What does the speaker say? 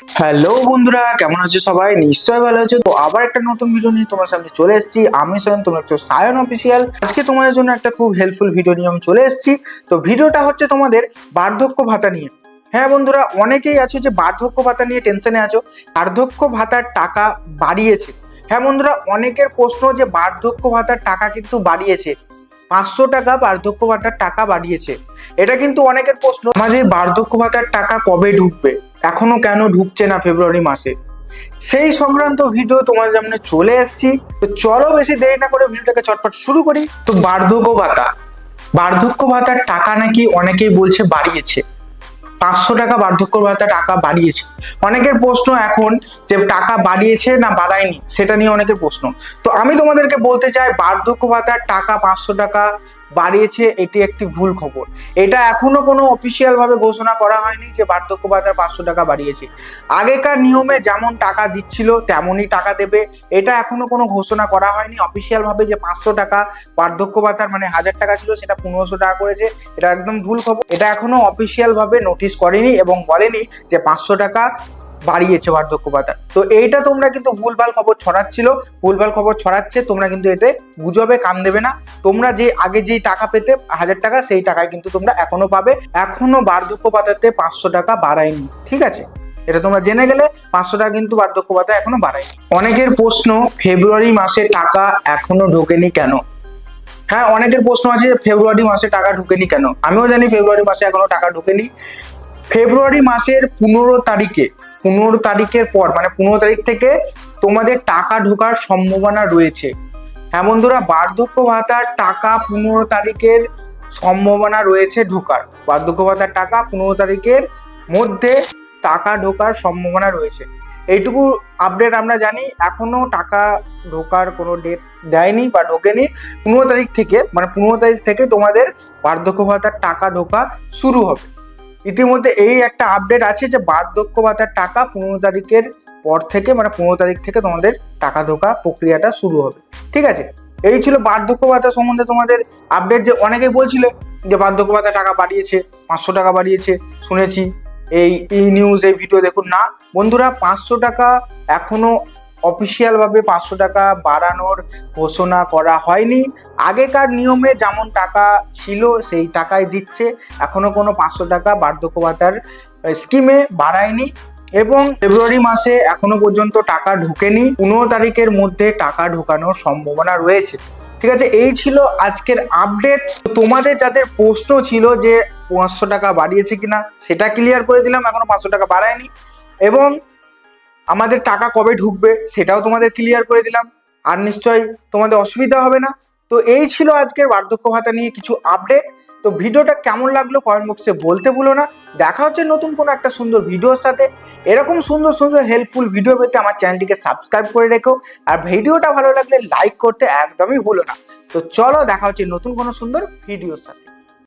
Hello বন্ধুরা, কেমন আছো সবাই? নিশ্চয়ই ভালো আছো। তো আবার একটা নতুন ভিডিও নিয়ে তোমার সামনে চলে এসেছি। আমি সায়ন, তোমরা হচ্ছে সায়ন অফিসিয়াল। আজকে তোমাদের জন্য একটা খুব হেল্পফুল ভিডিও নিয়ে আমি চলে এসেছি। তো ভিডিওটা হচ্ছে তোমাদের বার্ধক্য ভাতা নিয়ে। হ্যাঁ বন্ধুরা, অনেকেই আছো যে বার্ধক্য ভাতা নিয়ে টেনশনে আছো। বার্ধক্য ভাতার টাকা বাড়িয়েছে। হ্যাঁ বন্ধুরা, অনেকের প্রশ্ন যে বার্ধক্য ভাতার টাকা কিন্তু বাড়িয়েছে, 500 টাকা বার্ধক্য ভাতার টাকা বাড়িয়েছে। এটা কিন্তু অনেকের প্রশ্ন, আমাদের বার্ধক্য ভাতার টাকা কবে ঢুকবে, এখনো কেন ঢুকছে না ফেব্রুয়ারি মাসে। সেই সংক্রান্ত ভিডিও তোমার সামনে চলে এসেছি। তো চলো বেশি দেরি না করে ভিডিওটাকে চটপট শুরু করি। তো বার্ধক্য ভাতার টাকা নাকি অনেকেই বলছে বাড়িয়েছে, 500 টাকা বার্ধক্য ভাতা টাকা বাড়িয়েছে। অনেকের প্রশ্ন এখন যে টাকা বাড়িয়েছে না বাড়ায়নি, সেটা নিয়ে অনেকের প্রশ্ন। তো আমি তোমাদেরকে বলতে চাই, বার্ধক্য ভাতার টাকা 500 টাকা বাড়িয়েছে এটি একটি ভুল খবর। এটা এখনো কোনো অফিসিয়াল ভাবে ঘোষণা করা হয়নি যে বার্ধক্য ভাতার 500 টাকা বাড়িয়েছে। আগেকার নিয়মে যেমন টাকা দিচ্ছিল তেমনই টাকা দেবে। এটা এখনো কোনো ঘোষণা করা হয়নি অফিসিয়াল ভাবে যে 500 টাকা বার্ধক্য ভাতার, মানে 1000 টাকা ছিল সেটা 1500 টাকা করেছে। এটা একদম ভুল খবর। এটা এখনো অফিসিয়াল ভাবে নোটিশ করেনি এবং বলেনি যে 500 টাকা বাড়িয়েছে বার্ধক্য ভাতা। তো এইটা তোমরা কিন্তু ভুলভাল খবর ছড়াচ্ছে, তোমরা কিন্তু এতে গুজবে কান দেবে না। তোমরা যে আগে যেই টাকা পেতে 1000 টাকা, সেই টাকায় কিন্তু তোমরা এখনো পাবে। এখনো বার্ধক্য ভাতাতে 500 টাকা বাড়ায়নি, ঠিক আছে? এটা তোমরা জেনে গেলে, 500 টাকা কিন্তু বার্ধক্য ভাতা এখনো বাড়ায়নি। অনেকের প্রশ্ন, ফেব্রুয়ারি মাসে টাকা এখনো ঢোকেনি কেন? হ্যাঁ, অনেকের প্রশ্ন আছে ফেব্রুয়ারি মাসে টাকা ঢোকেনি কেন। আমিও জানি ফেব্রুয়ারি মাসে এখনো টাকা ঢোকেনি। ফেব্রুয়ারি মাসের 15 তারিখের পর, মানে 15 তারিখ থেকে তোমাদের টাকা ঢোকার সম্ভাবনা রয়েছে। হ্যাঁ বন্ধুরা, বার্ধক্য ভাতার টাকা 15 তারিখের সম্ভাবনা রয়েছে ঢোকার। বার্ধক্য ভাতার টাকা 15 তারিখের মধ্যে টাকা ঢোকার সম্ভাবনা রয়েছে। এইটুকু আপডেট আমরা জানি। এখনো টাকা ঢোকার কোনো ডেট দেয়নি বা ঢোকেনি। 15 তারিখ থেকে, মানে 15 তারিখ থেকে তোমাদের বার্ধক্য ভাতার টাকা ঢোকা শুরু হবে। ইতিমধ্যে এই একটা আপডেট আছে যে বার্ধক্য ভাতার টাকা 15 তারিখের পর থেকে, মানে 15 তারিখ থেকে তোমাদের টাকা ঢোকা প্রক্রিয়াটা শুরু হবে, ঠিক আছে? এই ছিল বার্ধক্য ভাতা সম্বন্ধে তোমাদের আপডেট। যে অনেকেই বলছিল যে বার্ধক্য ভাতা টাকা বাড়িয়েছে, 500 টাকা বাড়িয়েছে, শুনেছি এই নিউজ, এই ভিডিও দেখুন না বন্ধুরা। 500 টাকা এখনো অফিসিয়াল ভাবে 500 টাকা বাড়ানোর ঘোষণা করা হয়নি। আগেকার নিয়মে যেমন টাকা ছিল সেই টাকাই দিচ্ছে। এখনো কোনো 500 টাকা বার্ধক্য ভাতার স্কিমে বাড়ায়নি এবং ফেব্রুয়ারি মাসে এখনো পর্যন্ত টাকা ঢোকেনি। 15 তারিখের মধ্যে টাকা ঢোকানোর সম্ভাবনা রয়েছে, ঠিক আছে? এই ছিল আজকের আপডেট। তোমাদের যাদের প্রশ্ন ছিল যে 500 টাকা বাড়িয়েছে কিনা, সেটা ক্লিয়ার করে দিলাম। এখনো 500 টাকা বাড়ায়নি। এবং আমাদের টাকা কবে ঢুকবে সেটাও তোমাদের ক্লিয়ার করে দিলাম। আর নিশ্চয়ই তোমাদের অসুবিধা হবে না। তো এই ছিল আজকের বার্ধক্য ভাতা নিয়ে কিছু আপডেট। তো ভিডিওটা কেমন লাগলো কমেন্ট বক্সে বলতে ভুলো না। দেখা হচ্ছে নতুন কোনো একটা সুন্দর ভিডিওর সাথে। এরকম সুন্দর সুন্দর হেল্পফুল ভিডিও পেতে আমার চ্যানেলটিকে সাবস্ক্রাইব করে রেখো। আর ভিডিওটা ভালো লাগলে লাইক করতে একদমই ভুলো না। তো চলো, দেখা হচ্ছে নতুন কোনো সুন্দর ভিডিওর সাথে।